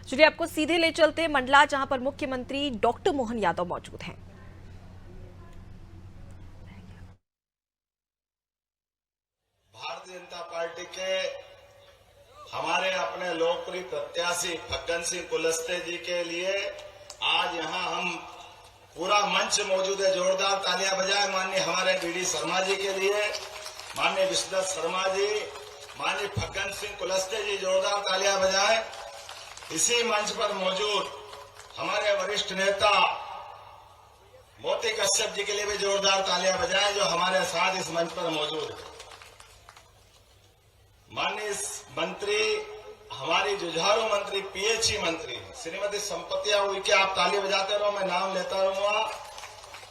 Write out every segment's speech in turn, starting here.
चलिए आपको सीधे ले चलते हैं मंडला, जहां पर मुख्यमंत्री डॉक्टर मोहन यादव मौजूद हैं। भारतीय जनता पार्टी के हमारे अपने लोकप्रिय प्रत्याशी फग्गन सिंह कुलस्ते जी के लिए आज यहां हम पूरा मंच मौजूद है। जोरदार तालियां बजाएं माननीय हमारे बीडी शर्मा जी के लिए, माननीय विश्वदत्त शर्मा जी, माननीय फग्गन सिंह कुलस्ते जी, जोरदार तालियां बजाएं। इसी मंच पर मौजूद हमारे वरिष्ठ नेता मोती कश्यप जी के लिए भी जोरदार तालियां बजाएं, जो हमारे साथ इस मंच पर मौजूद है। माननीय मंत्री, हमारी जुझारू मंत्री, पीएचई मंत्री श्रीमती संपत्तिया उइके, आप ताली बजाते रहो, मैं नाम लेता रहूंगा।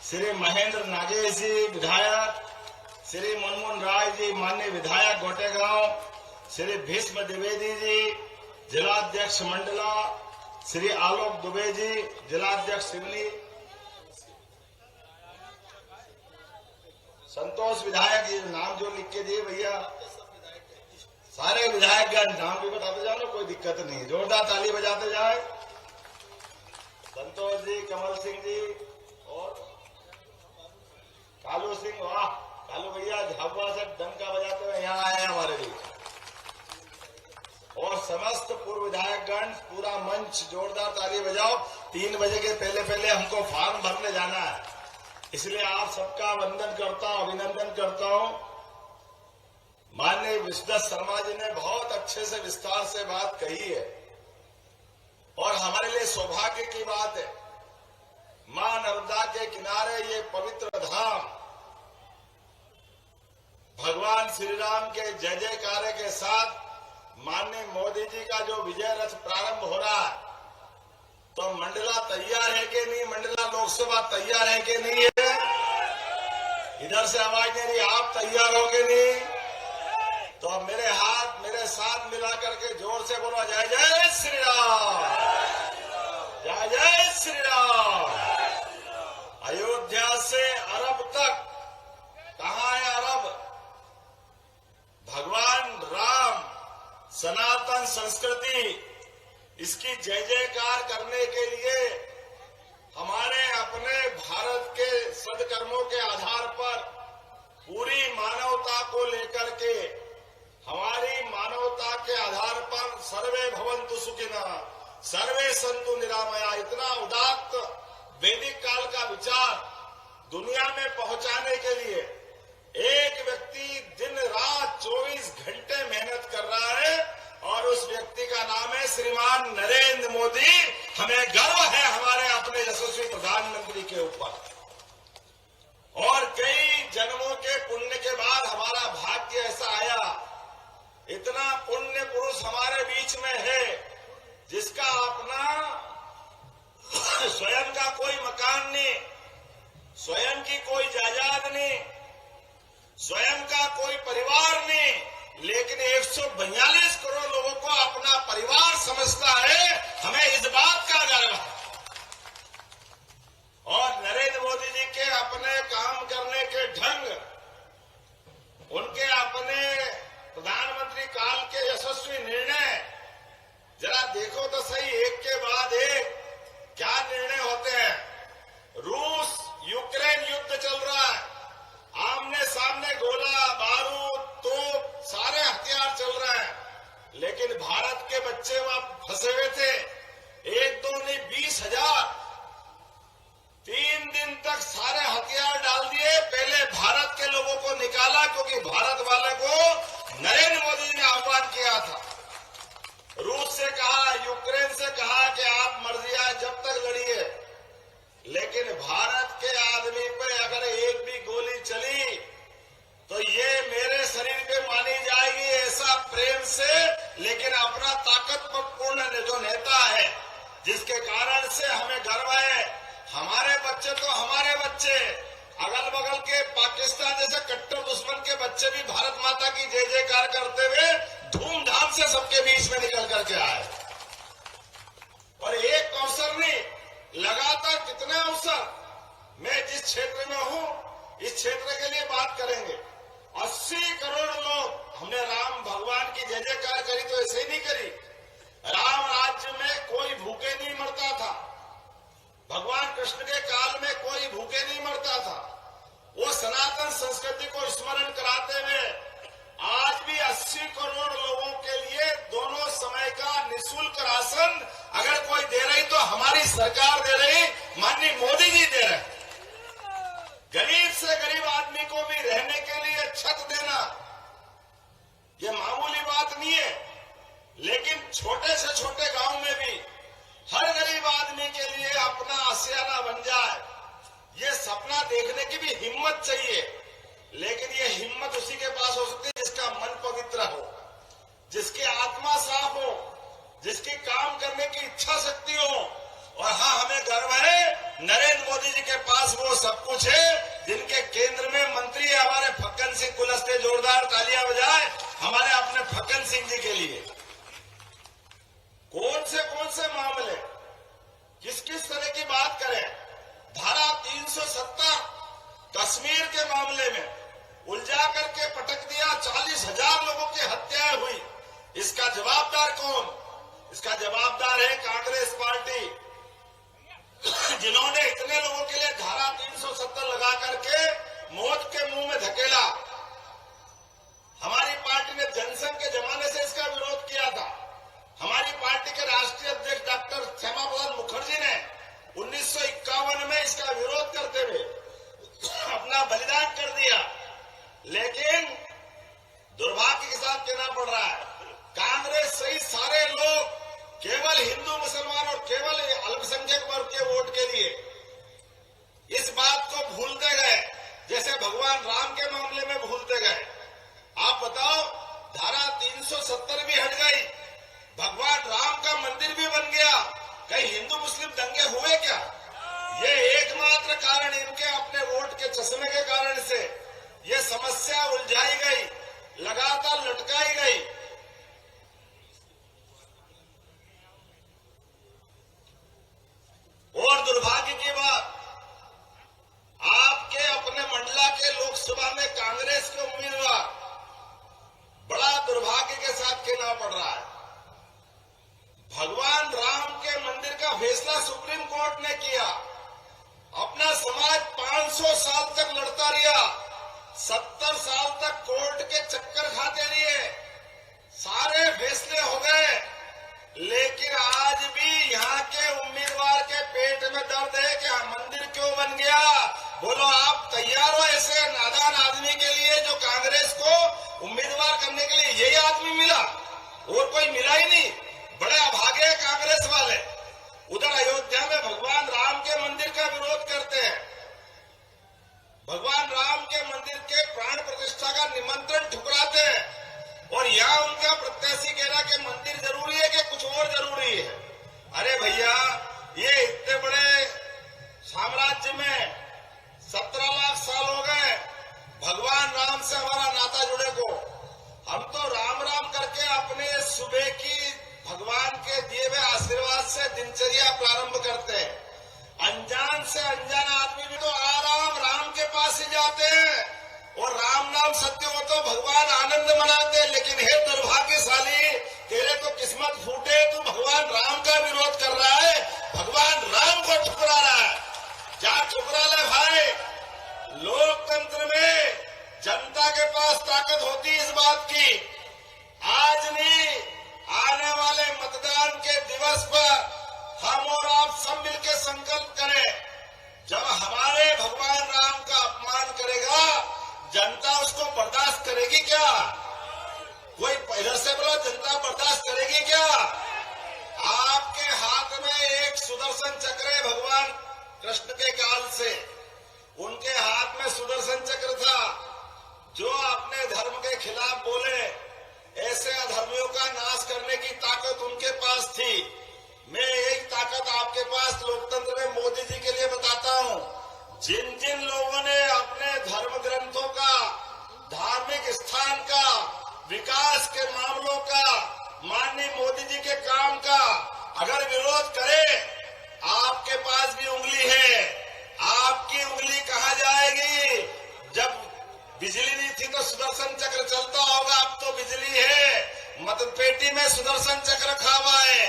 श्री महेंद्र नागेश जी विधायक, श्री मुनमुन राय जी माननीय विधायक गोटेगांव, श्री भीष्म द्विवेदी जी जिलाध्यक्ष मंडला, श्री आलोक दुबे जी जिलाध्यक्ष सिवनी, संतोष विधायक जी, नाम जो लिख के दिए भैया, सारे विधायकगण नाम भी बताते जाओ ना, कोई दिक्कत नहीं, जोरदार ताली बजाते जाए। संतोष जी, कमल सिंह जी और कालू सिंह, वाह कालू भैया झाबुआ से डंका बजाते हुए यहाँ आए हमारे लिए, और समस्त पूर्व विधायकगण, पूरा मंच जोरदार ताली बजाओ। 3 बजे के पहले पहले हमको फॉर्म भरने जाना है, इसलिए आप सबका वंदन करता हूं, अभिनंदन करता हूं। माननीय विश्वदत्त शर्मा जी ने बहुत अच्छे से विस्तार से बात कही है, और हमारे लिए सौभाग्य की बात है, मां नर्मदा के किनारे ये पवित्र धाम भगवान श्री राम के जय जयकारे के साथ माननीय मोदी जी का जो विजय रथ प्रारंभ हो रहा है, तो मंडला तैयार है कि नहीं, मंडला लोकसभा तैयार है कि नहीं है? इधर से आवाज नहीं रही, आप तैयार हो कि नहीं? तो अब मेरे हाथ मेरे साथ मिला करके जोर से बोलो, जय जय श्री राम, जय जय श्री राम। अयोध्या से अरब तक, कहां है अरब? भगवान राम, सनातन संस्कृति, इसकी जय जयकार करने के लिए हमारे अपने भारत के सदकर्मों के आधार पर पूरी मानवता को लेकर के, हमारी मानवता के आधार पर सर्वे भवन्तु सुखिनः, सर्वे सन्तु निरामया, इतना उदात्त वैदिक काल का विचार दुनिया में पहुंचाने के लिए एक व्यक्ति दिन रात 24 घंटे मेहनत कर रहा है, और उस व्यक्ति का नाम है श्रीमान नरेंद्र मोदी। हमें गर्व है हमारे अपने यशस्वी प्रधानमंत्री के ऊपर, और कई जन्मों के पुण्य के बाद हमारा भाग्य ऐसा आया, इतना पुण्य पुरुष हमारे बीच में है जिसका अपना स्वयं का कोई मकान नहीं, स्वयं की कोई जायदाद नहीं, स्वयं का कोई परिवार नहीं, लेकिन 142 करोड़ लोगों को अपना परिवार समझता है। हमें इस बात का गर्व है, और नरेंद्र मोदी जी के अपने काम करने के ढंग, उनके अपने प्रधानमंत्री काल के यशस्वी निर्णय, जरा देखो तो सही, एक के बाद एक क्या निर्णय होते हैं। रूस यूक्रेन युद्ध चल रहा है, आमने सामने गोला बारूद तोप सारे हथियार चल रहे हैं, लेकिन भारत के बच्चे वहां फंसे हुए थे, 1-2 नहीं 20,000। 3 दिन तक सारे हथियार डाल दिए, पहले भारत के लोगों को निकाला, क्योंकि भारत वाले को नरेंद्र मोदी जी ने आह्वान किया था। रूस से कहा, यूक्रेन से कहा कि आप मर्जियां जब तक लड़िए, लेकिन भारत के आदमी पे अगर एक भी गोली चली तो ये मेरे शरीर पे मानी जाएगी, ऐसा प्रेम से, लेकिन अपना ताकतपूर्ण जो नेता है, जिसके कारण से हमें गर्व है। हमारे बच्चे तो हमारे बच्चे, अगल बगल के पाकिस्तान जैसे कट्टर दुश्मन के बच्चे भी भारत माता की जय जयकार करते हुए धूमधाम से सबके बीच में निकल करके आए, और एक अवसर नहीं, लगातार कितने अवसर। मैं जिस क्षेत्र में हूं, इस क्षेत्र के लिए बात करेंगे। 80 करोड़ लोग, हमने राम भगवान की जय जयकार करी तो ऐसे ही नहीं करी। राम राज्य में कोई संस्कृति को स्मरण कराते हुए आज भी 80 करोड़ लोगों के लिए दोनों समय का निःशुल्क राशन अगर कोई दे रही तो हमारी सरकार दे रही, माननीय मोदी जी दे रहे। गरीब से गरीब आदमी को भी रहने के लिए छत देना ये मामूली बात नहीं है, लेकिन छोटे से छोटे गांव में भी हर गरीब आदमी के लिए अपना आशियाना बन जाए, ये सपना देखने की भी हिम्मत चाहिए। लेकिन ये हिम्मत उसी के पास हो सकती है जिसका मन पवित्र हो, जिसकी आत्मा साफ हो, जिसकी काम करने की इच्छा शक्ति हो। और हाँ, हमें गर्व है नरेंद्र मोदी जी के पास वो सब कुछ है, जिनके केंद्र में मंत्री है हमारे फक्कन सिंह कुलस्ते। जोरदार तालियां बजाए हमारे अपने फक्कन सिंह जी के लिए। कौन से मामले, किस किस तरह की बात करें। धारा 370 कश्मीर के मामले में उलझा करके पटक दिया, 40,000 लोगों की हत्याएं हुई। इसका जवाबदार कौन? इसका जवाबदार है कांग्रेस पार्टी, जिन्होंने इतने लोगों के लिए धारा 370 लगा करके मौत के मुंह में धकेला। हमारी पार्टी ने जनसंघ के जमाने से इसका विरोध किया था। हमारी पार्टी के राष्ट्रीय अध्यक्ष डॉक्टर श्यामा प्रसाद मुखर्जी ने 1951 में इसका विरोध करते हुए अपना बलिदान कर दिया। लेकिन दुर्भाग्य के साथ कहना पड़ रहा है, कांग्रेस सही सारे लोग केवल हिंदू मुसलमान और केवल अल्पसंख्यक वर्ग के वोट के लिए इस बात को भूलते गए, जैसे भगवान राम के मामले में भूलते गए। आप बताओ, धारा 370 भी हट गई, भगवान राम का मंदिर भी बन गया, कहीं हिंदू मुस्लिम दंगे हुए क्या? ये एकमात्र कारण, इनके अपने वोट के चश्मे के कारण से ये समस्या उलझाई गई, लगातार लटकाई गई। और दुर्भाग्य की बात, आपके अपने मंडला के लोकसभा में कांग्रेस के उम्मीदवार, बड़ा दुर्भाग्य के साथ कहना पड़ रहा है, भगवान राम के मंदिर का फैसला सुप्रीम कोर्ट ने किया। अपना समाज 500 साल तक लड़ता रहा, 70 साल तक कोर्ट के चक्कर खाते रहे, सारे फैसले हो गए, लेकिन आज भी यहाँ के उम्मीदवार के पेट में दर्द है कि मंदिर क्यों बन गया। बोलो, आप तैयार हो ऐसे नादान आदमी के लिए जो कांग्रेस को उम्मीदवार करने के लिए? यही आदमी मिला, और कोई मिला ही नहीं। बड़े अभागे कांग्रेस वाले उधर अयोध्या में भगवान राम के मंदिर का विरोध करते हैं, भगवान राम के मंदिर के प्राण प्रतिष्ठा का निमंत्रण ठुकराते हैं, और यहाँ उनका प्रत्याशी कह रहा कि मंदिर जरूरी है कि कुछ और जरूरी है। अरे भैया, ये इतने बड़े साम्राज्य में 17 लाख साल हो गए भगवान राम से हमारा नाता जुड़े को। हम तो राम राम करके अपने सुबह की भगवान के दिए हुए आशीर्वाद से दिनचर्या प्रारंभ करते हैं। अनजान से अनजान आदमी भी तो आराम राम के पास ही जाते हैं, और राम नाम सत्य हो तो भगवान आनंद मनाते हैं। लेकिन हे दुर्भाग्यशाली, तेरे तो किस्मत फूटे, तू भगवान राम का विरोध कर रहा है, भगवान राम को ठुकरा रहा है। क्या ठुकरा ले भाई? लोकतंत्र में जनता के पास ताकत होती है इस बात की। आज नहीं, आने वाले मतदान के दिवस पर हम और आप सब मिलकर संकल्प करें, जब हमारे भगवान राम का अपमान करेगा, जनता उसको बर्दाश्त करेगी क्या? कोई पहले से बोला, जनता बर्दाश्त करेगी क्या? आपके हाथ में एक सुदर्शन चक्र है, भगवान कृष्ण के काल से उनके हाथ में सुदर्शन चक्र था। जो अपने धर्म के खिलाफ बोले, ऐसे अधर्मियों का नाश करने की ताकत उनके पास थी। मैं एक ताकत आपके पास लोकतंत्र में मोदी जी के लिए बताता हूं। जिन जिन लोगों ने अपने धर्म ग्रंथों का, धार्मिक स्थान का, विकास के मामलों का, माननीय मोदी जी के काम का अगर विरोध करे, आपके पास भी उंगली है। आपकी उंगली कहां जाएगी? जब बिजली नहीं थी तो सुदर्शन चक्र चलता होगा, अब तो बिजली है, मतपेटी में सुदर्शन चक्र रखा हुआ है।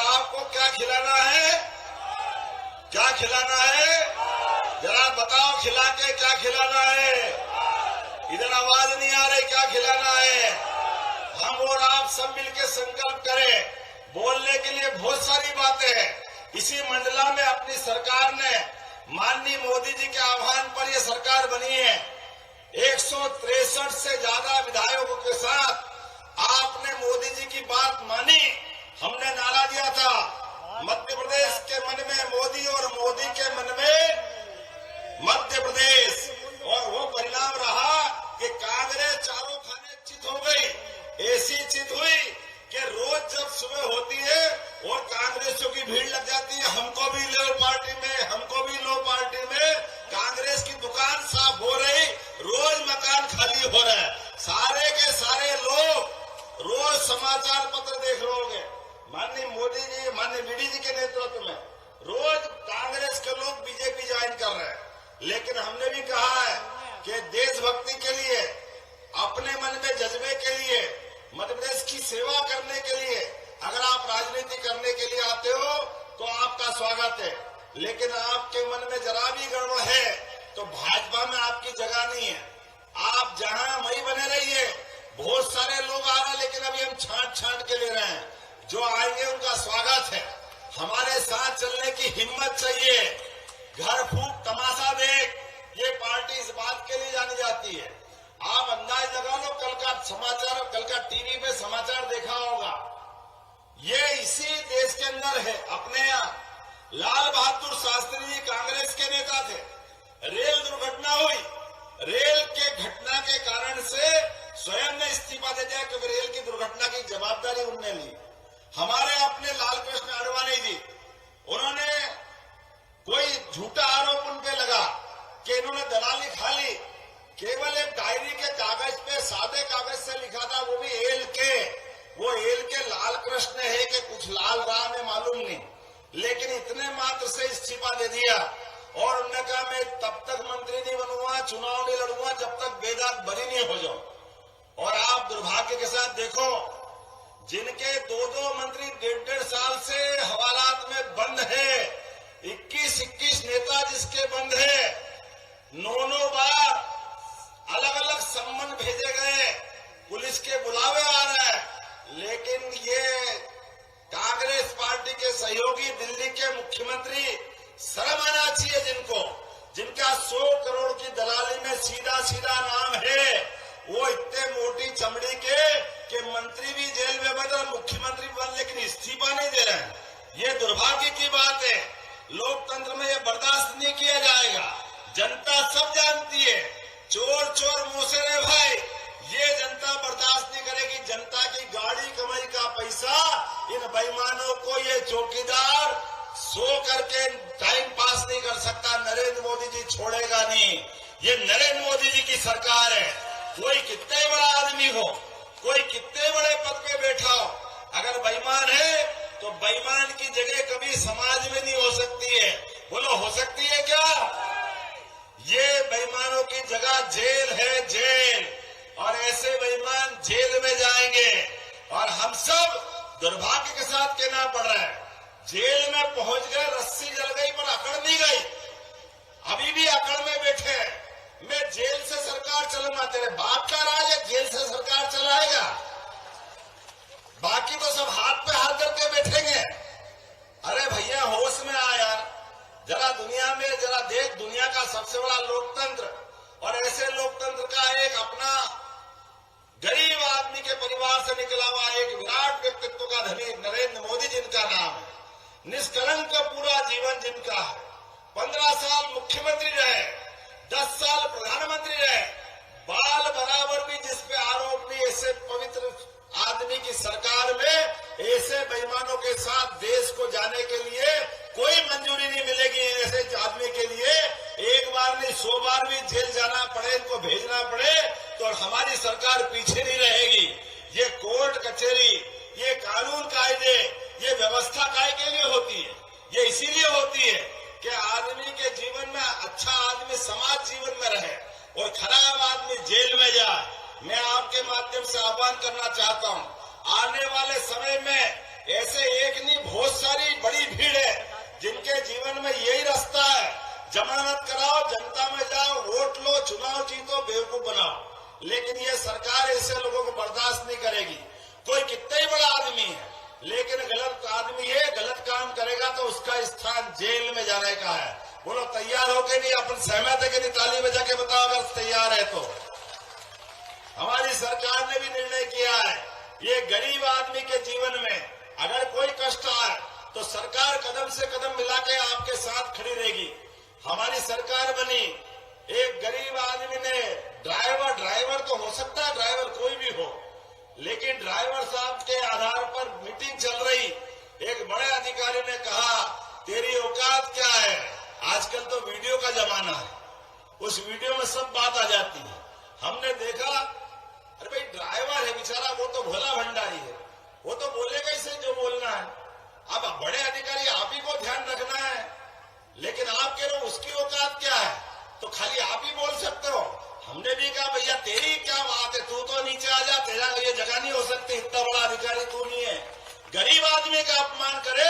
आपको क्या खिलाना है? क्या खिलाना है? जरा बताओ, खिला के क्या खिलाना है? इधर आवाज नहीं आ रही, क्या खिलाना है? हम और आप सब मिलकर संकल्प करें। बोलने के लिए बहुत सारी बातें हैं। इसी मंडला में अपनी सरकार ने माननीय मोदी जी के आह्वान पर यह सरकार बनी है। 163 से ज्यादा विधायकों के साथ आपने मोदी जी की बात मानी। हमने नारा दिया था, मध्य प्रदेश के मन में मोदी और मोदी के मन में मध्य प्रदेश, और वो परिणाम रहा कि कांग्रेस चारों खाने चित हो गई। ऐसी चित हुई कि रोज जब सुबह होती है और कांग्रेसियों की भीड़ लग जाती है, हमको भी लो पार्टी में, हमको भी लो पार्टी में। कांग्रेस की दुकान साफ हो रही, रोज मकान खाली हो रहा है। सारे के सारे लोग रोज समाचार पत्र देख लोगे, माननीय मोदी जी, माननीय बीडी जी के नेतृत्व में रोज कांग्रेस के लोग बीजेपी ज्वाइन कर रहे हैं। लेकिन हमने भी कहा है कि देशभक्ति के लिए, अपने मन में जज्बे के लिए, मध्य प्रदेश की सेवा करने के लिए अगर आप राजनीति करने के लिए आते हो तो आपका स्वागत है। लेकिन आपके मन में जरा भी गड़बड़ है तो भाजपा में आपकी जगह नहीं है। आप जहां वहीं बने रहिए। बहुत सारे लोग आ रहे हैं, लेकिन अभी हम छांट के ले रहे हैं। जो आएंगे उनका स्वागत है। हमारे साथ चलने की हिम्मत चाहिए। घर फूंक तमाशा देख, ये पार्टी इस बात के लिए जानी जाती है। आप अंदाज लगा लो, कल का समाचार, कल का टीवी पे समाचार देखा होगा, ये इसी देश के अंदर है। अपने यहाँ लाल बहादुर शास्त्री जी कांग्रेस के नेता थे, रेल दुर्घटना हुई। रेल के घटना के कारण से स्वयं ने इस्तीफा दे दिया, क्योंकि रेल की दुर्घटना की जवाबदारी उन्होंने ली। हमारे अपने लालकृष्ण आडवाणी जी, उन्होंने कोई झूठा आरोप उन पे लगा कि इन्होंने दलाली खा ली। केवल एक डायरी के कागज पे, सादे कागज से लिखा था, वो भी एल के। वो एल के लाल कृष्ण है कि कुछ लाल राम है मालूम नहीं, लेकिन इतने मात्र से इस्तीफा दे दिया। और उन्होंने कहा मैं तब तक मंत्री नहीं बनूंगा, चुनाव नहीं लड़ूंगा जब तक बेदाग बरी नहीं हो जाओ। और आप दुर्भाग्य के साथ देखो, जिनके 2-2 मंत्री 1.5 साल से हवालात में बंद है, 21 नेता जिसके बंद है, 9 बार अलग अलग सम्मन भेजे गए, पुलिस के बुलावे आ रहे हैं। लेकिन ये कांग्रेस पार्टी के सहयोगी दिल्ली के मुख्यमंत्री, शर्म आना चाहिए जिनका 100 करोड़ की दलाली में सीधा नाम है, वो इतने मोटी चमड़ी के मंत्री भी जेल में बंद और मुख्यमंत्री भी बंद, लेकिन इस्तीफा नहीं दे रहे हैं। ये दुर्भाग्य की बात है। लोकतंत्र में ये बर्दाश्त नहीं किया जाएगा। जनता सब जानती है, चोर मुंह रे भाई, ये जनता बर्दाश्त नहीं करेगी। जनता की गाड़ी कमाई का पैसा इन बेईमानों को ये चौकीदार सो करके टाइम पास नहीं कर सकता। नरेंद्र मोदी जी छोड़ेगा नहीं। ये नरेंद्र मोदी जी की सरकार है। कोई कितने बड़ा आदमी हो, कोई कितने बड़े पद पे बैठा हो, अगर बेईमान है तो बेईमान की जगह कभी समाज में नहीं हो सकती है। बोलो हो सकती है क्या? ये बेईमानों की जगह जेल है, जेल। और ऐसे बेईमान जेल में जाएंगे। और हम सब दुर्भाग्य के साथ कहना पड़ रहा है, जेल में पहुंच गए, रस्सी जल गई पर अकड़ नहीं गई। अभी भी अकड़ में बैठे। मैं जेल से सरकार चलूंगा, तेरे बाप का राज है, जेल से सरकार चलाएगा। बाकी तो सब हाथ पे हाथ करके बैठेंगे। अरे भैया होश में आ यार, जरा दुनिया में जरा देख, दुनिया का सबसे बड़ा लोकतंत्र, और ऐसे लोकतंत्र का एक अपना गरीब आदमी के परिवार से निकला हुआ एक विराट व्यक्तित्व का धनी नरेंद्र मोदी जिनका नाम है, निष्कलंक पूरा जीवन जिनका है, 15 साल मुख्यमंत्री रहे, 10 साल प्रधानमंत्री रहे, बाल बराबर भी जिस पे आरोप नहीं, ऐसे पवित्र आदमी की सरकार में ऐसे बेईमानों के साथ देश को जाने के लिए कोई मंजूरी नहीं मिलेगी। ऐसे आदमी के लिए एक बार नहीं 100 बार भी जेल जाना पड़े, इनको भेजना पड़े, तो हमारी सरकार पीछे नहीं रहेगी। ये कोर्ट कचहरी, ये कानून कायदे, ये व्यवस्था काय के लिए होती है? ये इसीलिए होती है कि आदमी के जीवन में अच्छा आदमी समाज जीवन में रहे और खराब आदमी जेल में जाए। मैं आपके माध्यम से आह्वान करना चाहता हूं, आने वाले समय में ऐसे एक नहीं बहुत लेकिन ये सरकार ऐसे लोगों को बर्दाश्त नहीं करेगी। कोई कितना ही बड़ा आदमी है, लेकिन गलत आदमी है, गलत काम करेगा तो उसका स्थान जेल में जाने का है। बोलो तैयार हो के नहीं? अपन सहमत है कि नहीं? ताली बजा के बताओ अगर तैयार है तो। हमारी सरकार ने भी निर्णय किया है, ये गरीब आदमी के जीवन में अगर कोई कष्ट आए तो सरकार कदम से कदम मिला के आपके साथ खड़ी रहेगी। हमारी सरकार बनी, एक गरीब आदमी ने ड्राइवर तो हो सकता है, ड्राइवर कोई भी हो, लेकिन ड्राइवर साहब के आधार पर मीटिंग चल रही, एक बड़े अधिकारी ने कहा तेरी औकात क्या है? आजकल तो वीडियो का जमाना है, उस वीडियो में सब बात आ जाती है। हमने देखा, अरे भाई ड्राइवर है बेचारा, वो तो भोला भंडारी है, वो तो बोलेगा ही सही जो बोलना है। अब बड़े अधिकारी आप ही को ध्यान रखना है, लेकिन आप कह रहे हो उसकी औकात क्या है, तो खाली आप ही बोल सकते हो। हमने भी कहा भैया तेरी क्या बात है, तू तो नीचे आ जा, तेरा ये जगह नहीं हो सकती, इतना बड़ा अधिकारी तू नहीं है। गरीब आदमी का अपमान करे,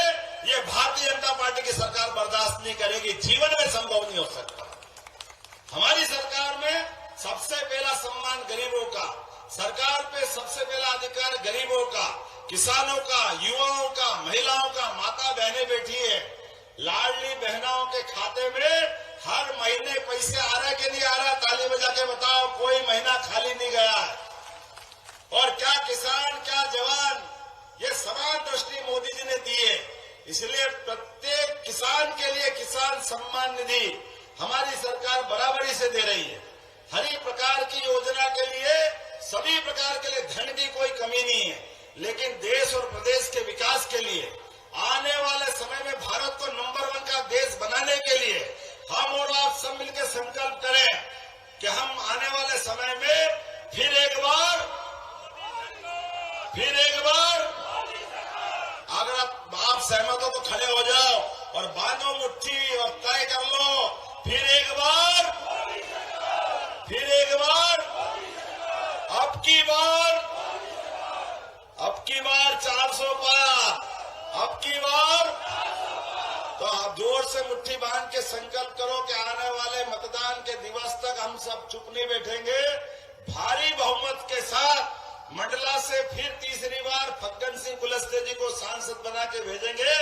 ये भारतीय जनता पार्टी की सरकार बर्दाश्त नहीं करेगी, जीवन में संभव नहीं हो सकता। हमारी सरकार में सबसे पहला सम्मान गरीबों का, सरकार पे सबसे पहला अधिकार गरीबों का, किसानों का, युवाओं का, महिलाओं का, माता बहनें बैठी है। लाडली बहनों के खाते में हर महीने पैसे आ रहे कि नहीं आ रहा? ताली बजा के बताओ, कोई महीना खाली नहीं गया है। और क्या किसान, क्या जवान, ये समान दृष्टि मोदी जी ने दी है। इसलिए प्रत्येक किसान के लिए किसान सम्मान निधि हमारी सरकार बराबरी से दे रही है। हर एक प्रकार की योजना के लिए, सभी प्रकार के लिए धन की कोई कमी नहीं है, लेकिन देश और प्रदेश के विकास के लिए, आने वाले समय में भारत को नंबर 1 का देश बनाने के लिए हम और आप सब मिलकर संकल्प करें कि हम आने वाले समय में फिर एक बार अगर आप सहमत हो तो खड़े हो जाओ और बांधो मुट्ठी और तय कर लो, फिर एक बार अब की बार 400 पार, अब की बार। तो आप जोर से मुट्ठी बांध के संकल्प करो कि आने वाले मतदान के दिवस तक हम सब चुप नहीं बैठेंगे। भारी बहुमत के साथ मंडला से फिर तीसरी बार फग्गन सिंह कुलस्ते जी को सांसद बना के भेजेंगे।